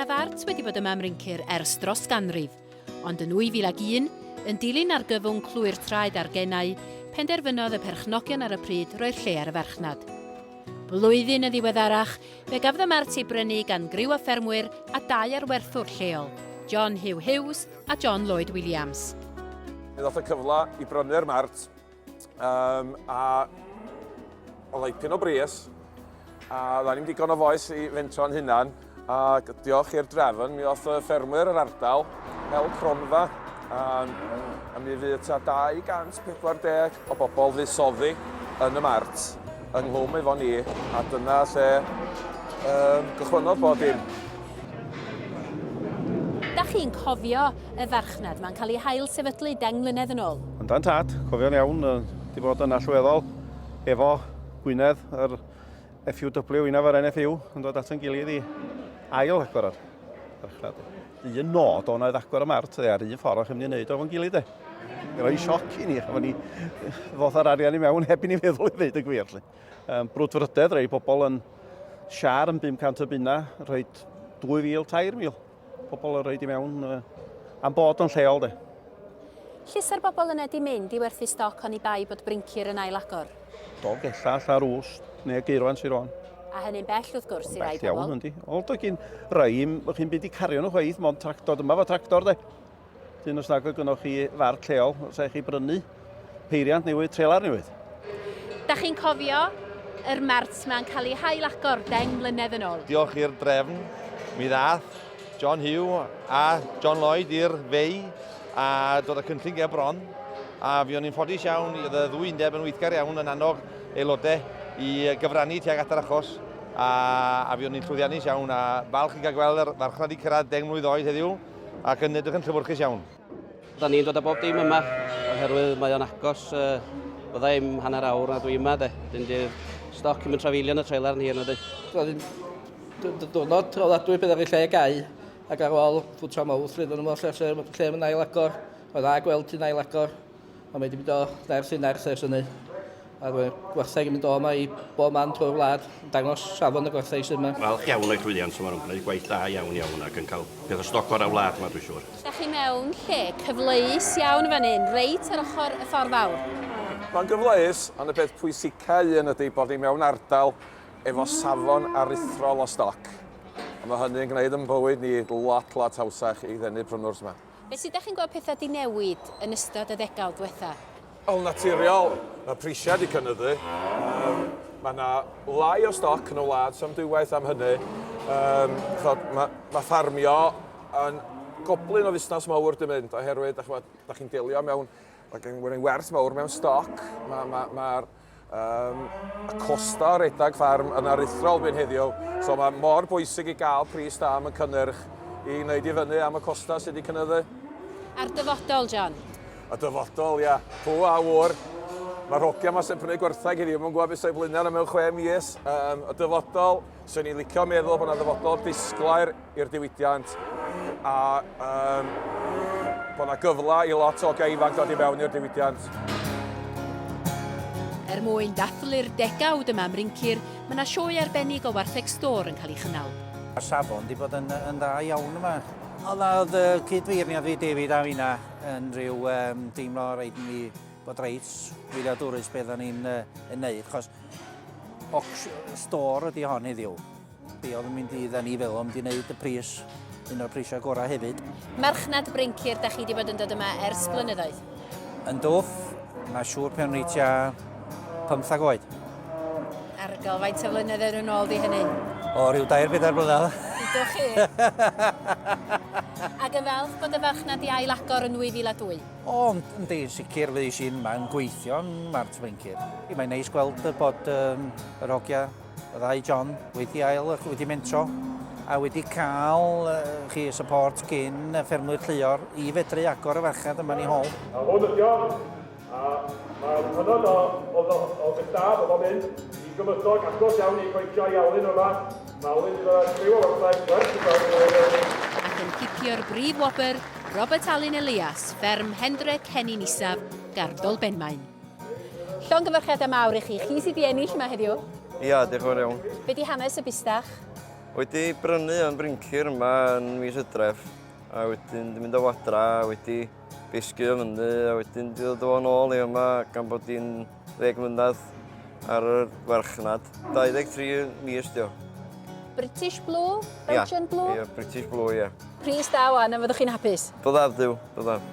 na fart wedi bod yma ym Mryncir ers dros ganrif, ond yn 2001, yn dilyn ar gyfwng clwyr traed ar gennau, penderfynodd y perchnogion ar y pryd roi'r lle ar y farchnad. Blwyddyn y ddiweddarach, fe gafodd y Mart ei brynu gan griw o ffermwyr a 2 arwerthwr lleol, John Hugh Hughes a John Lloyd Williams. Ddoth y cyfle i brynu'r Mart a o leipyn o bris, a dda ni'n digon o foes i fentro'n hunan, a diolch i'r drefn, mi oedd y ffermwyr yr ardal, hel cronfa, a mi fydd ta 240 o bobl fuddsoddi yn y Mart, ynghlwm efo ni, a dyna lle gychwynnodd bod dim. Da chi'n cofio y farchnad mae'n cael ei hail sefydlu 10 mlynedd yn ôl? Yndan tad, cofio'n iawn, di bod yn allweddol efo Gwynedd, yr FUW, un o'r NFU, yn dod at yn gilydd i ail agor ar farchnad. Un nod o'n oedd agor y Mart, ar un ffordd o'ch yn mynd i wneud ofo'n gilydd. Roi sioc i ni, efo ni ddoth ar arian i mewn heb i ni feddwl i ddeud y gwir. Brwdfrydedd, rei pobl yn siar yn 500 o bunna, rhoi 2,000-3,000 pobl yn rhoi i mewn am bod yn lleol. Llys ar bobl yna di mynd i werthu stoc o'n i bai bod Bryncir yn ail agor? Do, gellall ar wws, neu geirwan sy'n rhan. A hynny'n bell wrth gwrs i rai bell iawn, pobl? yndi. Old o gyn rai, chi'n byd i cario nhw chweith, mond tractor, dyma fo tractor, de. Dyn os nag o gynnwch chi fart lleol, os eich chi brynu peiriant newydd, trelar newydd. Da chi'n cofio yr Mart mae'n cael ei hail agor 10 mlynedd yn ôl? Diolch i'r drefn, mi ddath John Hugh a John Lloyd i'r fei, a dod y cynllun ge bron, a fi o'n i'n ffodus iawn, oedd y ddwy undeb yn weithgar iawn yn annog aelodau i gyfrannu tuag at yr achos, a fi o'n i'n llwyddiannus iawn, a falch i gael gweld yr farchnad i cyrraedd 10 mlwydd oed heddiw, ac yn edrych yn llyfrchus iawn. Da ni'n dod â bob dim yma, oherwydd mae o'n agos, bydda i'm hanner awr na dwi yma, de. Dyn di'r stoc yn trafeilio yn y trailer yn hyn, ydy. Diwrnod trawladwy bydd ar ei lle gau, ac ar ôl ffwtio mawrth, rydyn nhw'n meddwl lle yn ail agor. Oedd dda gweld ti'n ail agor, a mae wedi mynd o nerth i nerth ers hynny. A gwertheg yn mynd o yma i bob man trwy'r wlad, yn dangos safon y gwertheg sydd yma. Falch iawn o'i llwyddiant, so maen nhw'n gwneud gwaith da iawn ac yn cael peth o stoc o'r wlad yma, dwi'n siŵr. Da chi mewn lle cyfleus iawn fan hyn, reit ar ochr y ffordd fawr? Mae'n gyfleus, ond y peth pwysicau yn ydy bod i mewn ardal efo safon aruthrol o stoc. A mae hynny'n gwneud yn bywyd ni lot hawsach i ddenu prynwrs yma. Be sydd ydych chi'n gweld pethau di newid yn ystod y ddegawd diwetha? Wel, naturiol, mae prisiau di cynyddu. Mae yna lai o stoc yn y wlad, sam dwywaith am hynny. Mae ffarmio yn goblin o fusnes mawr di mynd, oherwydd da chi'n delio mewn, mae'n werth mawr mewn stoc. Mae'r costa redag ffarm yn aruthrol by'n heddiw, so mae mor bwysig i gael pris da am y cynnyrch i wneud i fyny am y costa sydd wedi cynyddu. A'r dyfodol, John? Y dyfodol, ia. Pw a wr. Mae'r hogia yma sy'n prynu gwerthag i ddim yn gwybod beth sy'n blaenau mewn 6 mis. Y dyfodol, sy'n ni'n licio meddwl bod yna dyfodol disglair i'r diwydiant. A bod yna gyfle i lot o hogia ifanc dod i mewn i'r diwydiant. Mwyn dathlu'r degawd yma ym Mryncir, mae yna sioe arbennig o wartheg stor yn cael ei chynnal. Y safon di bod yn dda iawn yma. Oedd y cydweirniad fi David a finna yn rhyw deimlo rhaid ni bod reit wyliadwrus beth o'n ni'n neud, achos stor ydi hon heddiw. Be oedd yn mynd i ddyn ni fel o'n mynd i wneud y pris, un o'r prisiau gorau hefyd. Marchnad Bryncir, da chi wedi bod yn dod yma ers blynyddoedd? Yn dwff, mae siŵr pen reitia 15 oed. Argal, faint o flynyddoedd yn ôl di hynny? O, rhyw 2-4 blynedd. Ydych chi? Ac yn falch bod y farchnad i ail agor yn 2002? O, yndi, sicr fydd eisiau yma'n gweithio yn Mart Bryncir. Mae'n neis gweld bod yr hogia, y ddau John, wedi ail, wedi mentro, a wedi cael chi support gyn ffermwyr lleol i fedru agor y farchnad yma ni hol. A hwn ydi o, mae'n hynod o bethaf o mynd i gymydog agos iawn i gweithio i Alun yma. Mae Alun yn griw o wartheg. Ac yn cipio'r brif wobr, Robert Alun Elias, fferm Hendrec Hennin Isaf, Gardol Benmaen. Llongyfarchiadau mawr i chi sydd wedi ennill yma heddiw? Ia, diolch yn iawn. Be di hanes y bistach? Wedi brynu yn Bryncir yma yn mis Hydref, a wedyn di mynd o wadra, wedi bisgu o fyny, a wedyn di ddod o'n ôl i yma gan bod i'n 10 mlynedd ar y farchnad. 23 mis dio. British Blue? Belgian Blue? Ie, British Blue, ie. Pris da wan, a fyddwch chi'n hapus? Byddaf, diw, byddaf.